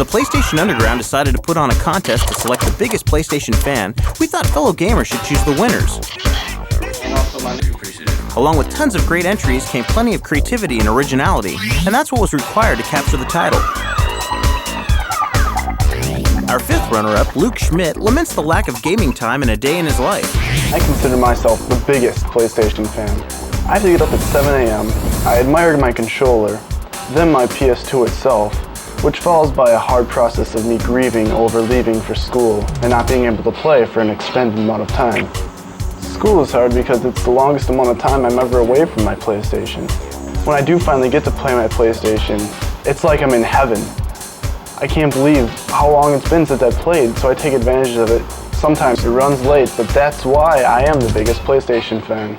the PlayStation Underground decided to put on a contest to select the biggest PlayStation fan, we thought fellow gamers should choose the winners. Along with tons of great entries came plenty of creativity and originality, and that's what was required to capture the title. Our fifth runner-up, Luke Schmidt, laments the lack of gaming time in a day in his life. I consider myself the biggest PlayStation fan. I have to get up at 7 a.m. I admired my controller, then my PS2 itself, which follows by a hard process of me grieving over leaving for school and not being able to play for an extended amount of time. School is hard because it's the longest amount of time I'm ever away from my PlayStation. When I do finally get to play my PlayStation, it's like I'm in heaven. I can't believe how long it's been since I played, so I take advantage of it. Sometimes it runs late, but that's why I am the biggest PlayStation fan.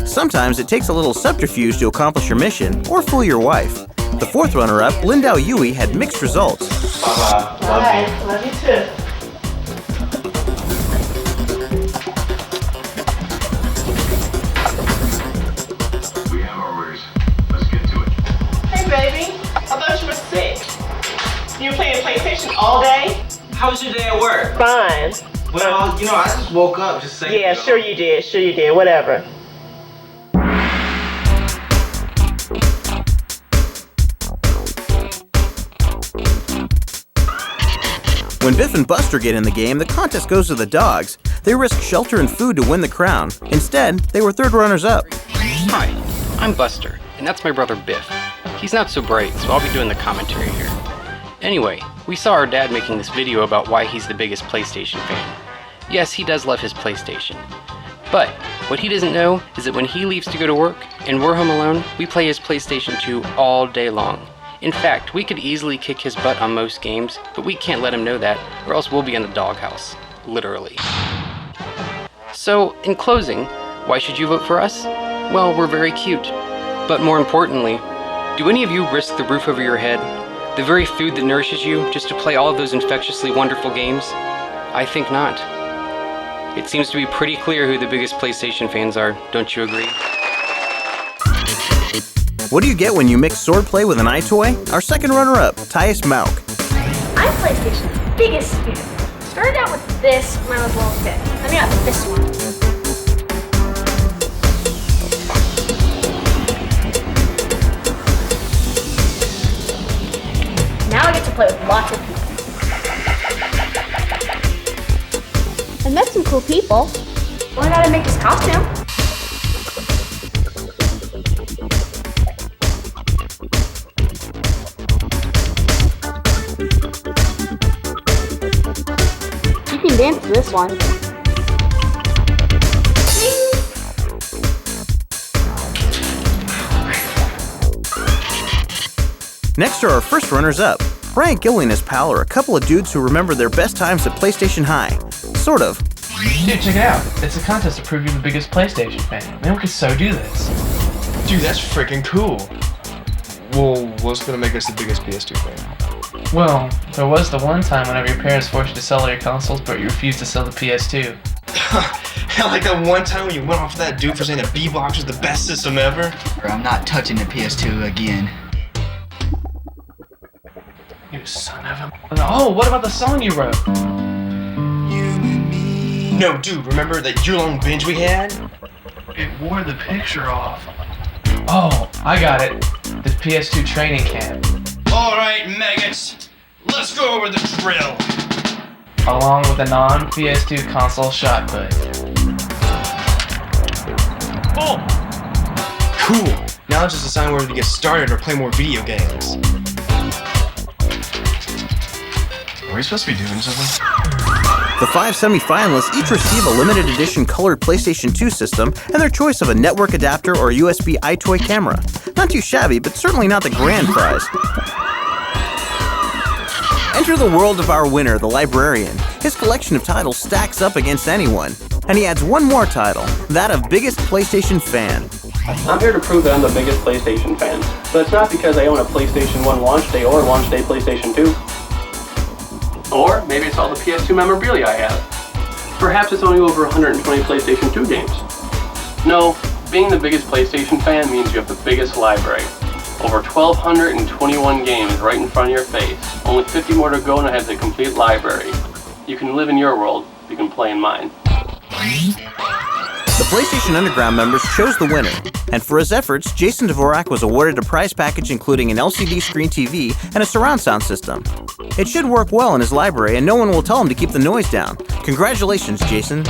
Sometimes it takes a little subterfuge to accomplish your mission, or fool your wife. The fourth runner-up, Lindau Yui, had mixed results. Bye-bye. Love you too. We have orders. Let's get to it. Hey, baby. I thought you were sick. You were playing PlayStation all day? How was your day at work? Fine. Well, you know, I just woke up just saying. Yeah, sure you did. Sure you did. Whatever. When Biff and Buster get in the game, the contest goes to the dogs. They risk shelter and food to win the crown. Instead, they were third runners-up. Hi, I'm Buster, and that's my brother Biff. He's not so bright, so I'll be doing the commentary here. Anyway, we saw our dad making this video about why he's the biggest PlayStation fan. Yes, he does love his PlayStation. But what he doesn't know is that when he leaves to go to work and we're home alone, we play his PlayStation 2 all day long. In fact, we could easily kick his butt on most games, but we can't let him know that, or else we'll be in the doghouse. Literally. So, in closing, why should you vote for us? Well, we're very cute. But more importantly, do any of you risk the roof over your head, the very food that nourishes you, just to play all of those infectiously wonderful games? I think not. It seems to be pretty clear who the biggest PlayStation fans are, don't you agree? What do you get when you mix swordplay with an iToy? Our second runner-up, Tyus Mauk. I'm PlayStation's biggest fan. Started out with this when I was a little kid. Then I got this one. Now I get to play with lots of people. I met some cool people. Learned how to make this costume. You can dance to this one. Next are our first runners-up. Frank Gilly and his pal are a couple of dudes who remember their best times at PlayStation High. Sort of. Dude, check it out. It's a contest to prove you're the biggest PlayStation fan. Man, we could so do this. Dude, that's freaking cool. Well, what's gonna make us the biggest PS2 fan? Well, there was the one time whenever your parents forced you to sell all your consoles, but you refused to sell the PS2. Hell, like that one time when you went off that dude for saying that B-Box was the best system ever. I'm not touching the PS2 again. You son of a... Oh, what about the song you wrote? No, dude, remember that year-long binge we had? It wore the picture off. Oh, I got it. The PS2 training camp. Alright, maggots, let's go over the drill. Along with a non-PS2 console shot put. Oh! Cool. Now it's just a sign where to get started or play more video games. Are we supposed to be doing something? The 5 semi-finalists each receive a limited edition colored PlayStation 2 system and their choice of a network adapter or a USB iToy camera. Not too shabby, but certainly not the grand prize. Enter the world of our winner, the librarian. His collection of titles stacks up against anyone. And he adds one more title, that of biggest PlayStation fan. I'm here to prove that I'm the biggest PlayStation fan. But it's not because I own a PlayStation 1 launch day or launch day PlayStation 2. Or maybe it's all the PS2 memorabilia I have. Perhaps it's only over 120 PlayStation 2 games. No, being the biggest PlayStation fan means you have the biggest library. Over 1,221 games right in front of your face. Only 50 more to go and I have the complete library. You can live in your world, you can play in mine. The PlayStation Underground members chose the winner, and for his efforts, Jason Dvorak was awarded a prize package including an LCD screen TV and a surround sound system. It should work well in his library, and no one will tell him to keep the noise down. Congratulations, Jason.